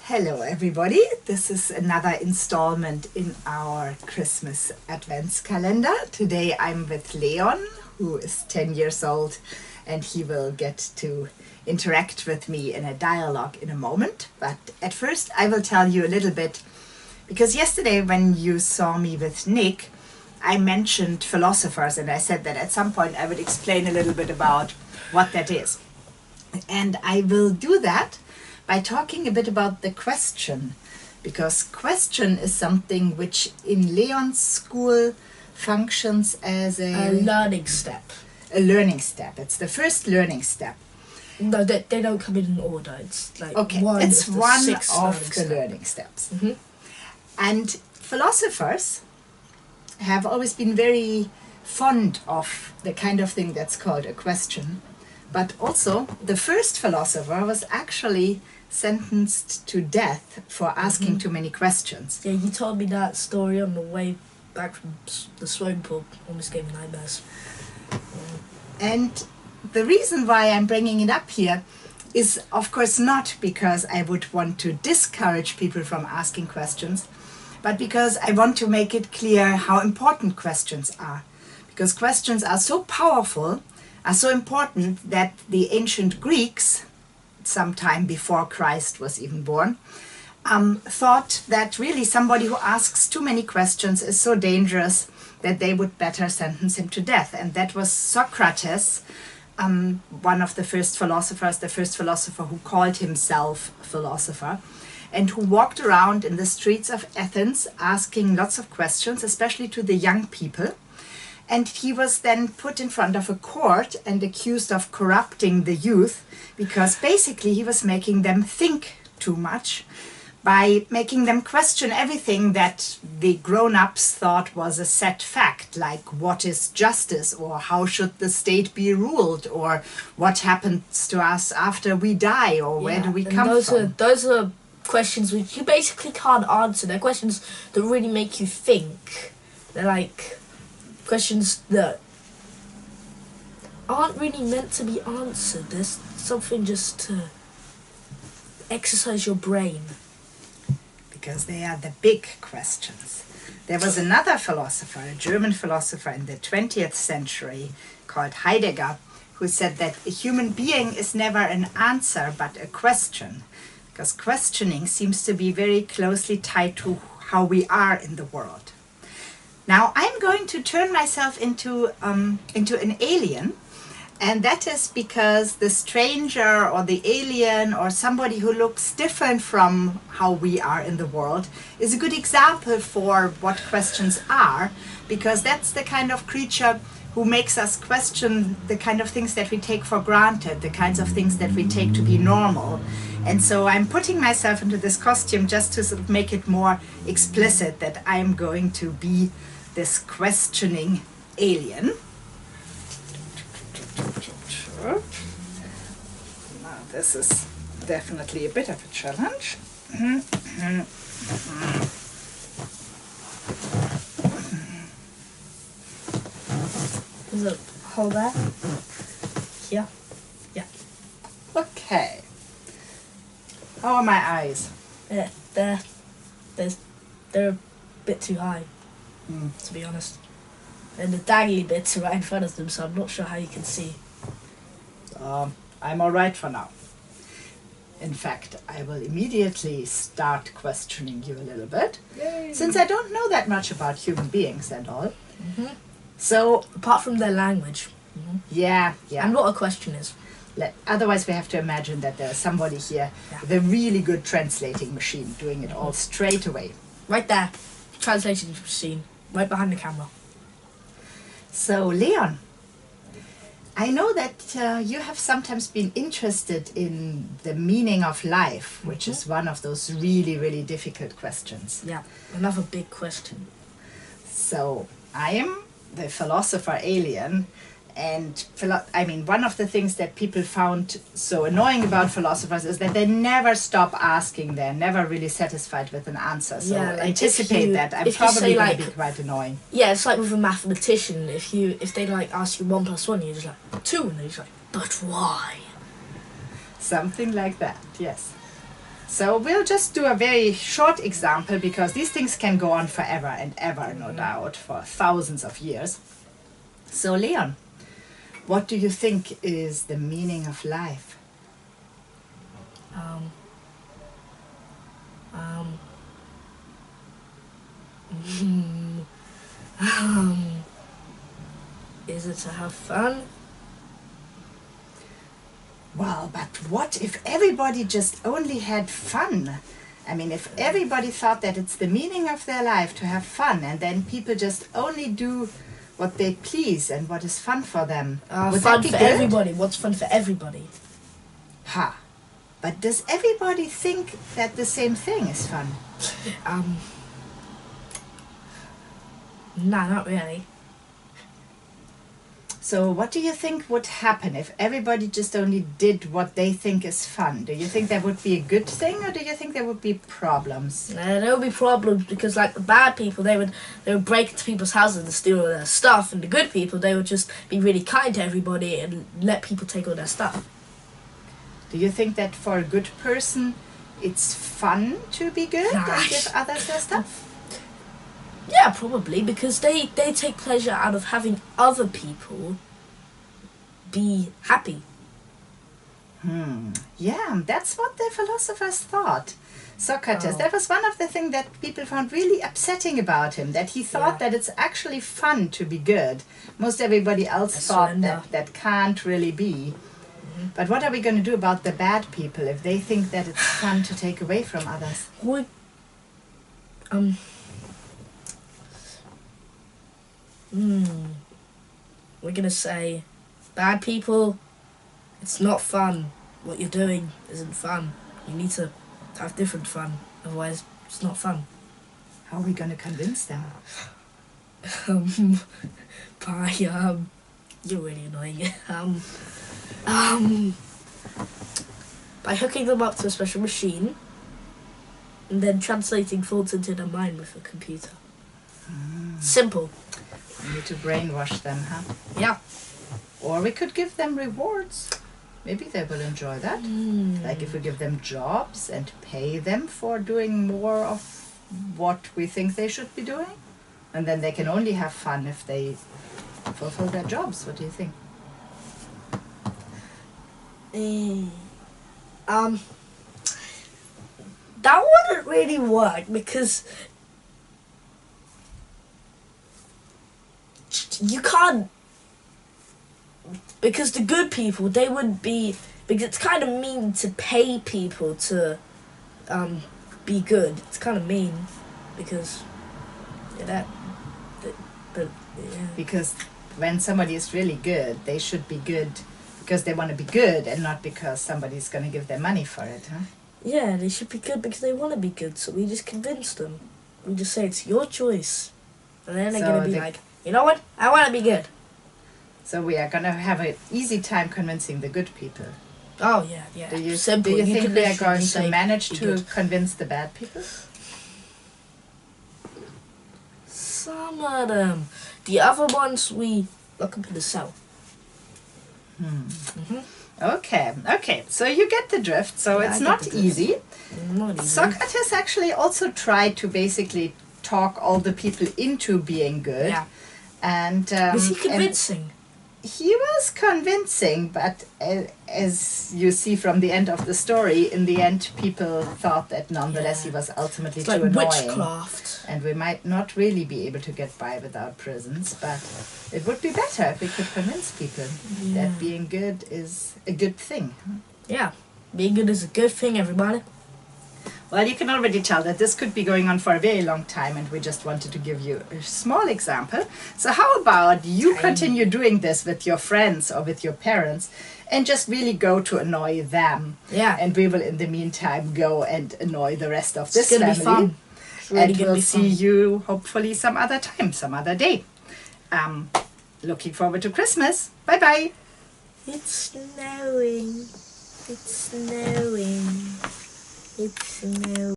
Hello everybody, this is another installment in our Christmas Advents calendar. Today I'm with Leon, who is 10 years old, and he will get to interact with me in a dialogue in a moment. But at first I will tell you a little bit, because yesterday when you saw me with Nick, I mentioned philosophers, and I said that at some point I would explain a little bit about what that is. And I will do that by talking a bit about the question, because question is something which in Leon's school functions as a learning step. A learning step. It's the first learning step. No, they don't come in order. It's like okay, one it's of the one six of the learning steps. And philosophers have always been very fond of the kind of thing that's called a question. But also, the first philosopher was actually sentenced to death for asking too many questions. Yeah, you told me that story on the way back from the swimming pool. Almost gave me nightmares. And the reason why I'm bringing it up here is, of course, not because I would want to discourage people from asking questions, but because I want to make it clear how important questions are. Because questions are so powerful, are so important, that the ancient Greeks, sometime before Christ was even born, thought that really somebody who asks too many questions is so dangerous that they would better sentence him to death. And that was Socrates, one of the first philosophers, the first philosopher who called himself philosopher, and who walked around in the streets of Athens asking lots of questions, especially to the young people. And he was then put in front of a court and accused of corrupting the youth, because basically he was making them think too much by making them question everything that the grown-ups thought was a set fact, like what is justice, or how should the state be ruled, or what happens to us after we die, or where do we come from. Those are questions which you basically can't answer. They're questions that really make you think. They're like questions that aren't really meant to be answered. There's something just to exercise your brain. Because they are the big questions. There was another philosopher, a German philosopher in the 20th century called Heidegger, who said that a human being is never an answer but a question. Because questioning seems to be very closely tied to how we are in the world. Now I'm going to turn myself into an alien, and that is because the stranger or the alien or somebody who looks different from how we are in the world is a good example for what questions are, because that's the kind of creature who makes us question the kind of things that we take for granted, the kinds of things that we take to be normal. And so I'm putting myself into this costume just to sort of make it more explicit that I'm going to be this questioning alien. Now this is definitely a bit of a challenge. Is it hold that? Yeah. Yeah. Okay. How are my eyes? Yeah, they're a bit too high, to be honest. And the dangly bits are right in front of them, so I'm not sure how you can see. I'm all right for now. In fact, I will immediately start questioning you a little bit, since I don't know that much about human beings and all. So, apart from their language. Yeah. And what a question is. Otherwise we have to imagine that there's somebody here with a really good translating machine doing it all straight away. Right there. Translating machine. Right behind the camera. So, Leon, I know that you have sometimes been interested in the meaning of life, which is one of those really, really difficult questions. Yeah, another big question. So, I am the philosopher alien, and one of the things that people found so annoying about philosophers is that they never stop asking. They're never really satisfied with an answer. So yeah, like anticipate that. I'm probably going to be quite annoying. Yeah, it's like with a mathematician. If they like ask you 1 + 1, you're just like 2, and they're just like, but why? Something like that. Yes. So we'll just do a very short example because these things can go on forever and ever, no doubt, for thousands of years. So Leon, what do you think is the meaning of life? Um, is it to have fun? Well, but what if everybody just only had fun? I mean, if everybody thought that it's the meaning of their life to have fun, and then people just only do what they please and what is fun for them. Would Fun that be for good? everybody. What's fun for everybody? Ha! But does everybody think that the same thing is fun? Nah, not really. So what do you think would happen if everybody just only did what they think is fun? Do you think that would be a good thing, or do you think there would be problems? There would be problems because, like, the bad people, they would break into people's houses and steal all their stuff, and the good people, they would just be really kind to everybody and let people take all their stuff. Do you think that for a good person it's fun to be good and give others their stuff? Yeah, probably, because they take pleasure out of having other people be happy. Yeah, that's what the philosophers thought. Socrates, Oh. that was one of the things that people found really upsetting about him, that he thought Yeah. that it's actually fun to be good. Most everybody else thought surrender. that can't really be. But what are we going to do about the bad people if they think that it's fun to take away from others? We're gonna say, bad people, it's not fun. What you're doing isn't fun. You need to have different fun, otherwise it's not fun. How are we going to convince them? By you're really annoying. By hooking them up to a special machine and then translating thoughts into their mind with a computer. Simple. We need to brainwash them, huh? Yeah. Or we could give them rewards. Maybe they will enjoy that. Like if we give them jobs and pay them for doing more of what we think they should be doing. And then they can only have fun if they fulfill their jobs. What do you think? That wouldn't really work because you can't, because the good people, they would be, because it's kind of mean to pay people to be good. It's kind of mean because yeah, Because when somebody is really good, they should be good because they want to be good and not because somebody's going to give them money for it, huh? yeah, they should be good because they want to be good. So we just convince them. We just say it's your choice, and then they're So gonna be like, you know what? I want to be good. So we are going to have an easy time convincing the good people. Oh yeah, yeah. Do you Simple. think can we are literally going just to say, manage "Be to good." convince the bad people? Some of them. The other ones we lock up in the cell. Okay. So you get the drift. So Yeah, it's I get not the drift. easy. Not easy. Socrates actually also tried to basically talk all the people into being good. Yeah. And Was he and convincing? he was convincing, but as you see from the end of the story, in the end, people thought that nonetheless he was ultimately It's too like annoying. witchcraft. And we might not really be able to get by without prisons, but it would be better if we could convince people that being good is a good thing. Yeah. Being good is a good thing, everybody. Well, you can already tell that this could be going on for a very long time, and we just wanted to give you a small example. So how about you continue doing this with your friends or with your parents and just really go to annoy them? Yeah. And we will, in the meantime, go and annoy the rest of this It's gonna family. be fun. It's really And gonna we'll be see fun. you hopefully some other time, some other day. Looking forward to Christmas. Bye-bye. It's snowing. It's snowing. It's snowing.